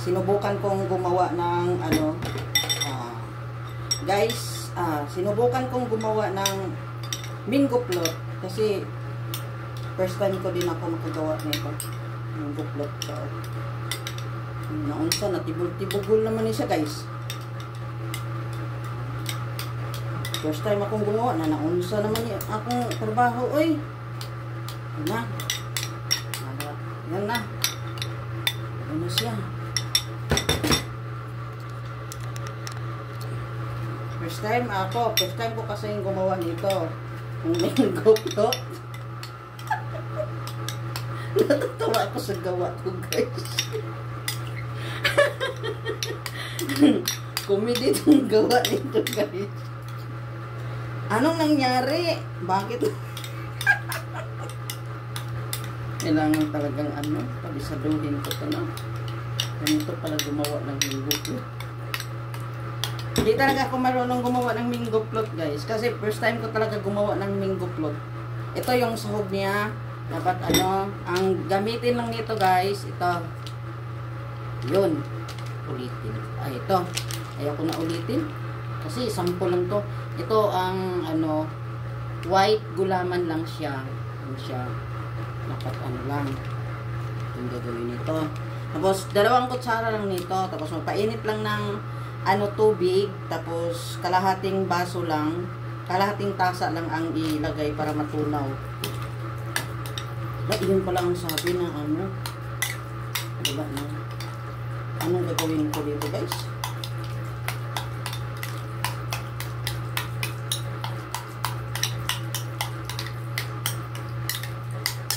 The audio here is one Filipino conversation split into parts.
sinubukan kong gumawa ng ano, guys, sinubukan kong gumawa ng mango float kasi first time ko din ako makagawa nito. Mango float. So, naunsa na tibugol naman niya guys. First time akong gumawa na naunsa naman niya akong trabaho, oy. Yan na. Yan na. Yan na siya. First time ko kasi yung gumawa nito. Yung mango float. Natatawa ako sa gawa ko, guys. Comedy itong gawa nito, guys. Anong nangyari? Bakit? Kailangan talagang ano, pabisaduhin ko ito na. Ganito pala gumawa ng mango float. Hindi talaga ako marunong gumawa ng mango float, guys. Kasi first time ko talaga gumawa ng mango float. Ito yung sahog niya. Dapat ano, ang gamitin lang nito, guys. Ito. Yun. Ulitin. Ay, ito. Ayaw ko na ulitin. Kasi sample lang to. Ito ang ano, white gulaman lang siya. Yan siya. Dapat ano lang. Yung gagawin nito. Tapos, 2 kutsara lang nito. Tapos, mapainit lang ng ano, tubig. Tapos, kalahating baso lang. Kalahating tasa lang ang ilagay para matunaw. Yun pala ang sabi na ano. Diba na? Anong gagawin ko dito, guys?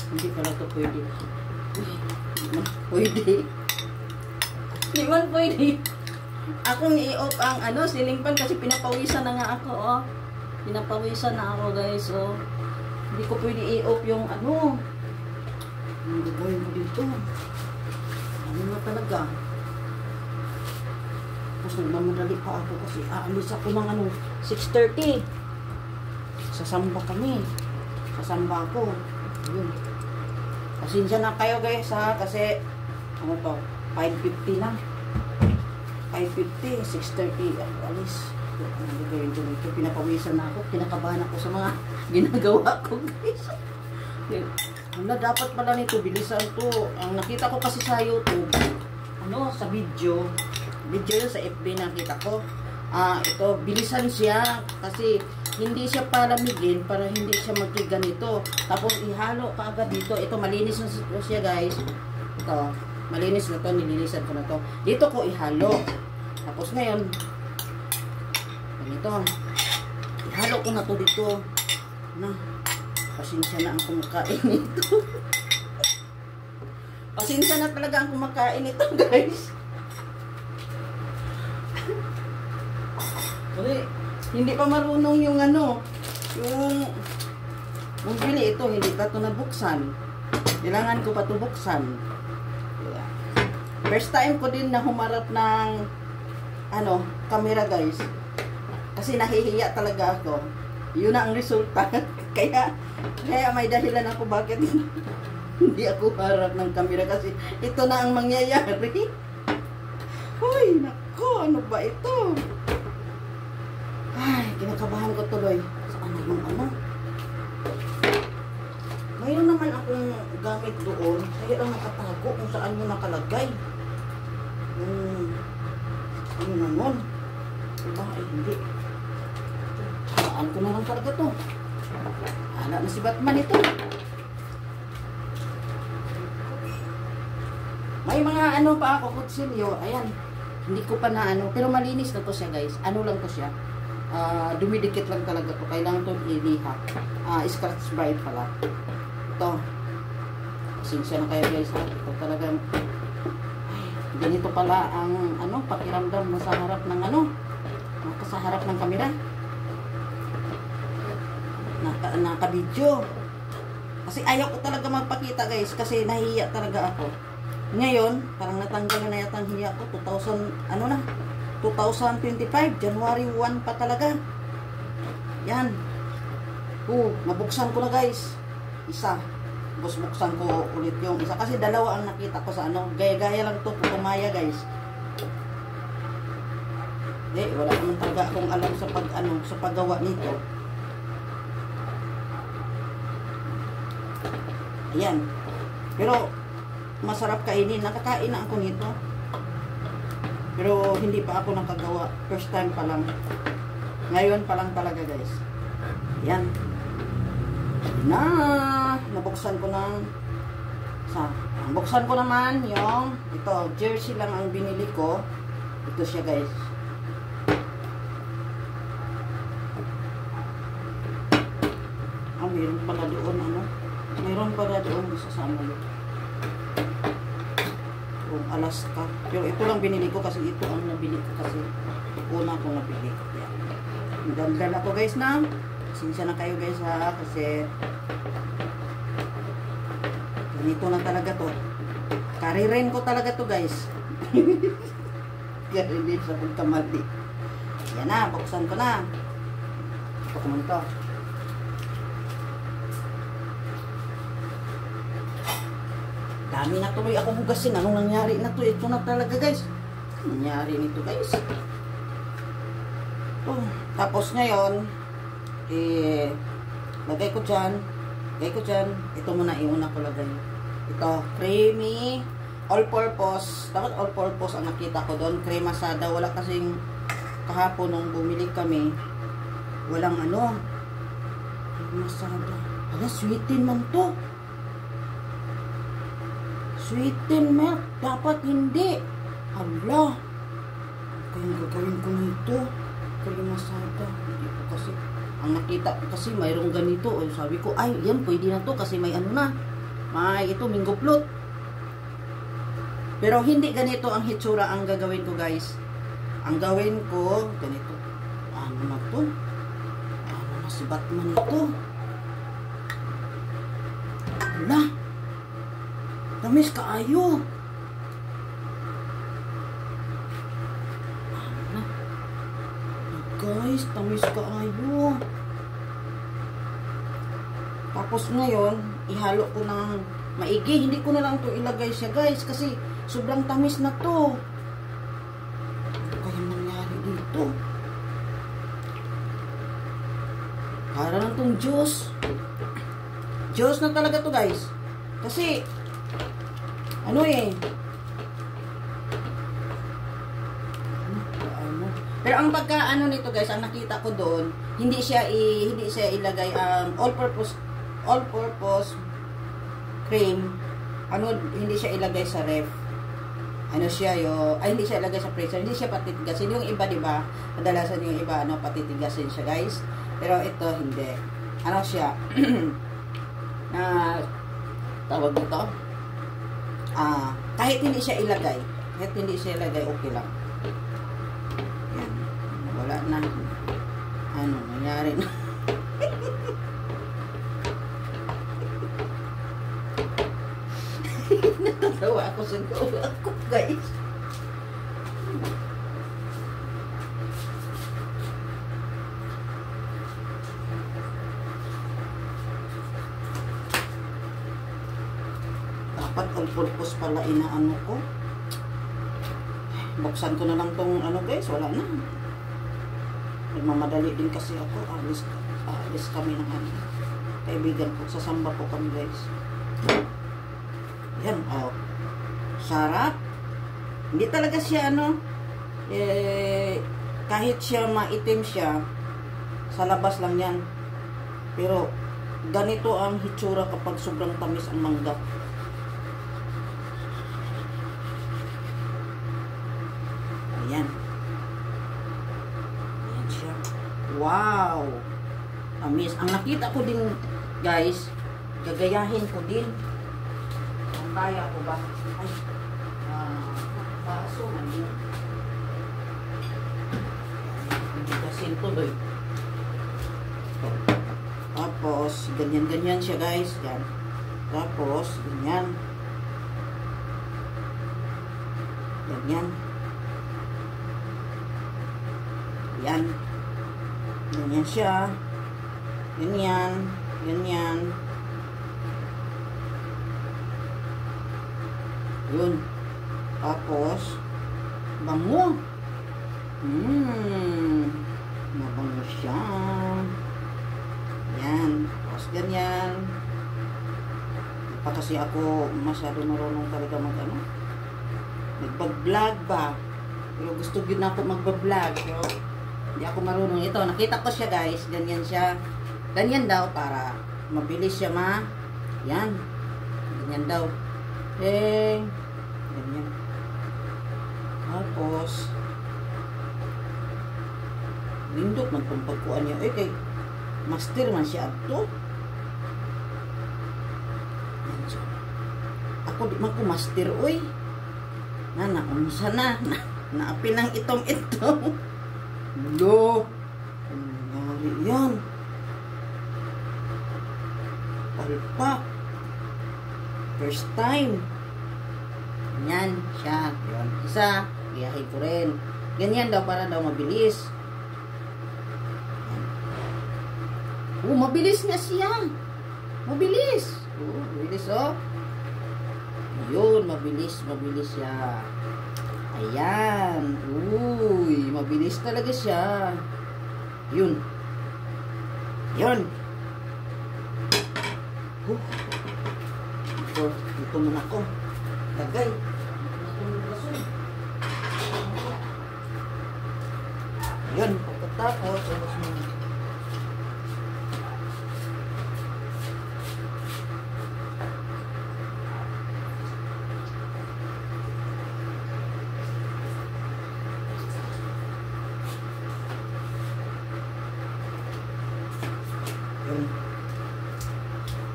Hindi pala ito pwede. Pwede. Hindi man pwede. Akong i-off ang ano, ceiling fan kasi pinapawisan na nga ako, oh. Pinapawisan na ako, guys, oh. Hindi ko pwede i-off yung ano. Ang gagawin ko dito. Ano na talaga. Tapos nagmamadali pa ako kasi aalis ako ng ano, 6:30. Sasamba kami. Sasamba ako. Ayun. Pasensya na kayo, guys, ha, kasi ano to, 5:50 na. 5:50, 6:30 ako alis. Ang gagawin ko dito, pinapawisan na ako, kinakabahan ako sa mga ginagawa ko, guys. Ano, dapat pala nito, bilisan to. Ang nakita ko kasi sa YouTube, ano, sa video yun sa FB nakita ko. Ito, bilisan siya kasi hindi siya palamigin para hindi siya magkiganito. Tapos ihalo ka agad dito. Ito, malinis na siya, guys. Ito, malinis na to, nilinisan ko na to. Dito ko ihalo. Tapos ngayon, ganito. Ihalo ko na to dito. Na, pasensya na ang kumakain nito. Pasensya na talaga ang kumakain nito, guys. Hindi pa marunong yung ano, yung bili ito, hindi pa ito nabuksan. Kailangan ko pa ito buksan. First time ko din na humarap ng ano, camera, guys. Kasi nahihiya talaga ako. Yun na ang resulta. kaya may dahilan ako bakit hindi ako harap ng camera kasi ito na ang mangyayari. Hoy, nako, ano ba ito? Ay, kinakabahan ko tuloy. Saan na yung ano? Mayroon naman akong gamit doon. Kaya lang nakatago kung saan mo nakalagay. Ano naman? Diba? Ay, hindi. Saan ko na lang talaga to? Hala na si Batman ito. May mga ano pa ako, kutsilyo. Ayan. Hindi ko pa na ano. Pero malinis na to siya, guys. Ano lang to siya? Dumidikit lang talaga to. Kailangan to iliha. Scratch bride pala. Ito. Pasensya na kayo, guys, ha. Ito talagang ganito pala ang ano, pakiramdam na sa harap ng ano, sa harap ng kamera. Naka-video. Kasi ayaw ko talaga magpakita, guys, kasi nahihiya talaga ako. Ngayon, parang natanggal na yata ang hiya ko. 2025, January 1 pa talaga. Yan. Nabuksan ko na, guys. Isa. Tapos buksan ko ulit yung isa. Kasi dalawa ang nakita ko sa ano. Gaya-gaya lang to. Putumaya, guys. Wala naman talaga akong alam sa sa paggawa nito. Ayan. Pero masarap kainin. Nakakain na ako nito. Pero hindi pa ako nakagawa. First time pa lang. Ngayon pa lang talaga, guys. Ayan. Nabuksan ko ng buksan ko naman yung ito, jersey lang ang binili ko. Ito siya, guys. Mayroon pala doon, mayroon pala doon sa Samuel. Yung Alaska. Pero ito lang binili ko kasi ito ang nabili ko kasi una kong nabili. Yan. Magandal ako, guys, na. Sinsya na kayo, guys, ha, kasi ganito na talaga to. Karirin ko talaga to, guys. Karirin sa pagkamali. Yan na, buksan ko na. Ito ko muna to. Dami na tuloy akong hugasin. Anong nangyari na to? Ito na talaga, guys. Nangyari nito, guys. Oh, tapos ngayon, lagay ko dyan. Ito muna, iuna ko lagay. Ito, creamy, all-purpose. Dapat all-purpose ang nakita ko doon. Crema sada. Wala kasing kahapon nung bumili kami. Walang crema sada. Hala, sweetin man to. Sweetin milk. Dapat hindi. Hala. Kaya gagawin ko na ito. Crema sada. Hindi ko kasi. Ang nakita ko kasi mayroong ganito. O, sabi ko, ay, yan, pwede na to kasi may na. May ito, mango float. Pero hindi ganito ang hitsura ang gagawin ko, guys. Ang gawin ko, ganito. Ano na to? Ano na si Batman ito? Hala. Tamis kaayo. Ano? Guys, tamis kaayo. Tapos ngayon, ihalo ko ng maigi. Hindi ko na lang to ilagay siya, guys, kasi sobrang tamis na to. Ano kaya nangyari dito? Para lang tong juice. Juice na talaga to, guys. Kasi pero ang pagka nito, guys, ang nakita ko doon, hindi siya ilagay all purpose cream. Hindi siya ilagay sa ref. Hindi siya ilagay sa freezer, hindi siya patitigasin. Yung iba, 'di ba? Kadalasan yung iba patitigasin siya, guys. Pero ito hindi. Siya na tawag dito. Kahit hindi siya ilagay, okay lang. Yan. Wala na. Nangyari na. Natatawa ako sa gawa ko, guys. Dapat all-purpose pala inaano ko. Buksan ko na lang tong guys, wala na. Nagmamadali din kasi ako. Alis kami ng kaibigan ko. Sasamba po kami, guys. Yan, sarap. Hindi talaga siya kahit siya maitim siya, sa labas lang yan. Pero ganito ang hitsura kapag sobrang tamis ang mangga. Ayan. Ayan siya. Wow! Tamis. Ang nakita ko din, guys, gagayahin ko din. Ang kaya ko ba? Ay, baso man yun. Hindi kasi tuloy. Tapos, ganyan-ganyan siya, guys. Yan. Tapos, ganyan. Ganyan. Yan. Ganyan siya. Ganyan. Ganyan. Yun. Tapos, bango. Mabango siya. Yan. Tapos ganyan. Pa kasi ako masyado marunong talaga nagbablog ba. Pero gusto yun ako magbablog. Pero hindi ako marunong. Ito, nakita ko siya guys. Ganyan siya. Ganyan daw para mabilis siya yan. Ganyan daw. Ganyan. Tapos lindot man kung pagkuhan niya. Kay master man siya ito. Yan siya. Ako di man ko master, uy. Naunsa na. Naapi ng itong-itong. Lo. Nangyari yan. Palpak. First time. Yan siya. Yan. Isa. Giyahin ko rin. Ganyan daw para daw mabilis. Mabilis nga siya. Mabilis. Mabilis, oh. Yun, mabilis siya. Ayan. Uy, mabilis talaga siya. Yun. Yun. Ito muna ko. Tagay. Yun, pagkatapos, tapos muna.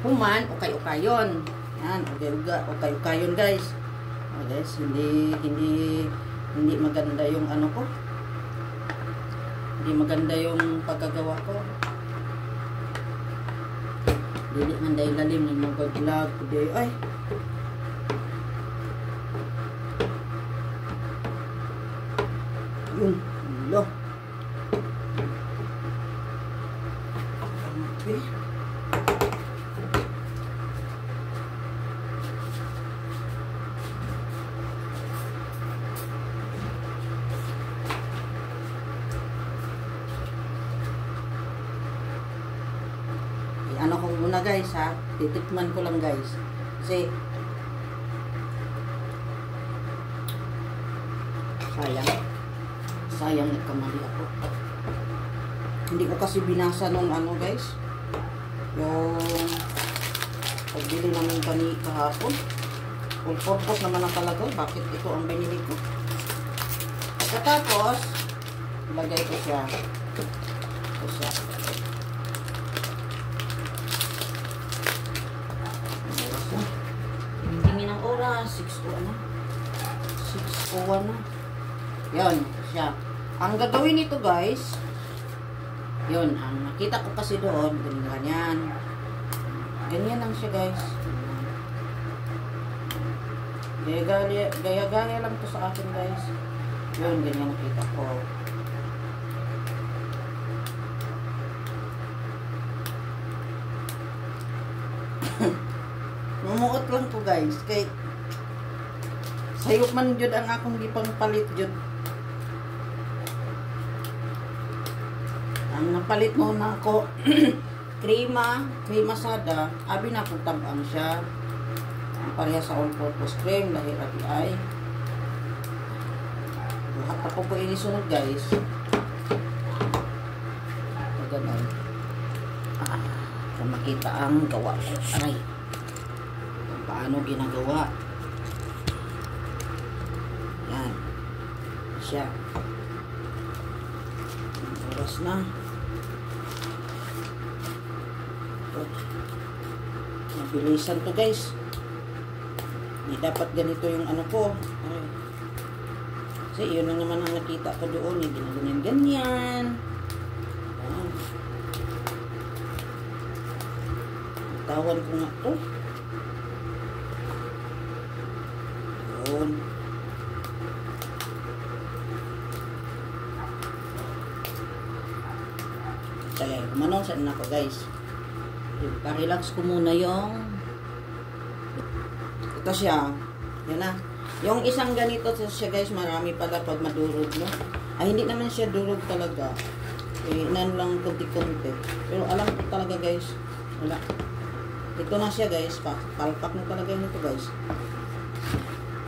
Human, ukay-ukayon. Yan, ukay-ukayon guys. Guys, hindi maganda yung ano ko. Hindi maganda yung pagkagawa ko. Dili man dahil lalim ng mga vlog today. Ay. Yun, lo. Okay. Ano ko muna guys ha, titikman ko lang guys kasi sayang nagkamali ako. Hindi ko kasi binasa nung ano guys, yung pagbili namin kahapon. Full purpose naman ang talaga, bakit ito ang binili ko. Pagkatapos ilagay ko siya. Oras 6:01 na. Yan siya. Ang gagawin nito guys, yun, ang nakita ko kasi doon, ganyan lang siya guys. Gaya-gaya lang to sa akin guys. Yun, ganyan nakita ko. Mumuot lang ko guys, kay sayop man jud ang akong gipang palit jud. Ang napalit mo na ako krema sada, abi na kung tabang siya. Ang pareha sa all-purpose cream, lahir abi ay. Buhat ako po inisunod guys. Ganun. Kung makita ang gawa ko. Aray. Paano ginagawa. Yan siya. Oras na. Mabilisan to guys. Hindi dapat ganito yung ano ko. Ay. Kasi yun lang naman ang nakita ko doon. Ganyan. Tawan ko nga to. Yun. Kaya, kumanong saan na ako guys. Pa-relax ko muna yung ito siya. Yan na. Yung isang ganito siya guys, marami pala pag madurog, no? Ay, hindi naman siya durog talaga. Eh, nan lang kunti-kunti. Pero alam ko talaga guys, wala. Ito na siya guys, palpak na talaga nito guys.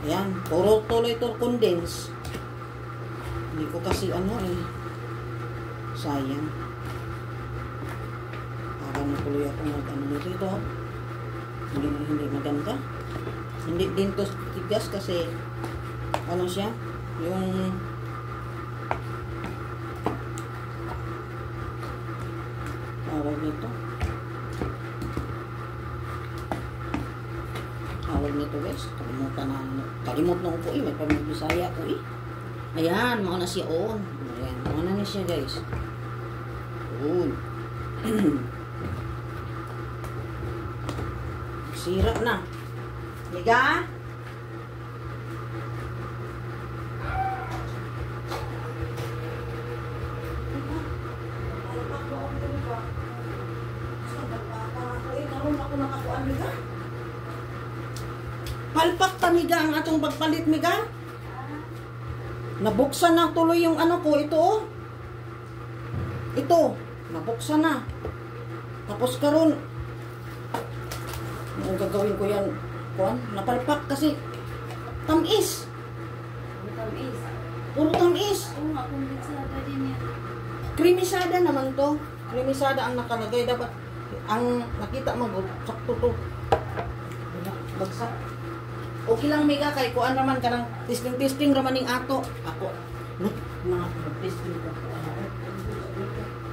Ayan, puro tuloy ito condense. Hindi ko kasi ano eh, sayang. Parang natuloy ako mag-ano nito ito. Hindi maganda. Hindi din to tigas kasi ano siya, yung tawag nito. Tawag nito guys, kalimut na ko may pamibisaya ko Ayan, mauna siya on. Ayan, mauna na siya guys. Yun. Sira na. Liga? Palpak tamiga ang atong pagpalit, miga. Nabuksan na tuloy yung ano ko. Ito, oh. Ito. Nabuksan na. Tapos karon ang gagawin ko yan. Kuan, napalpak kasi tamis. Tamis. Puro tamis. Oo nga, kumbitsada din yan. Krimisada naman to. Krimisada ang nakalagay. Dapat, ang nakita mo, sakto to. Bagsak. Okay lang, Mega, kay kuan naman ka ng testing ramaning ato. Ako, testing ko.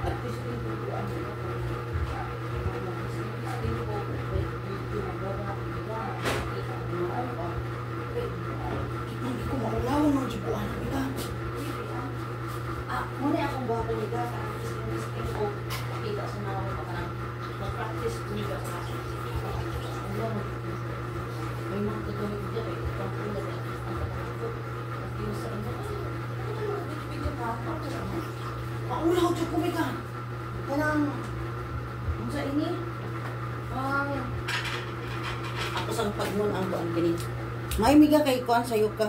At testing ko. Hindi ko maulawan ng jibuan, Mega. Muna akong bago, Mega. Testing ko. Kita sa mga pa ka ng mag-practice, Mega. May mga gagawin ko dyan, pangkulat ang pagkakapot. At yun sa inyo, maulaw dyan ko, Mega. Kanang, ang sa ini, ako sang pagmon ang kuan kini. May Mega kay kuan sayo ka.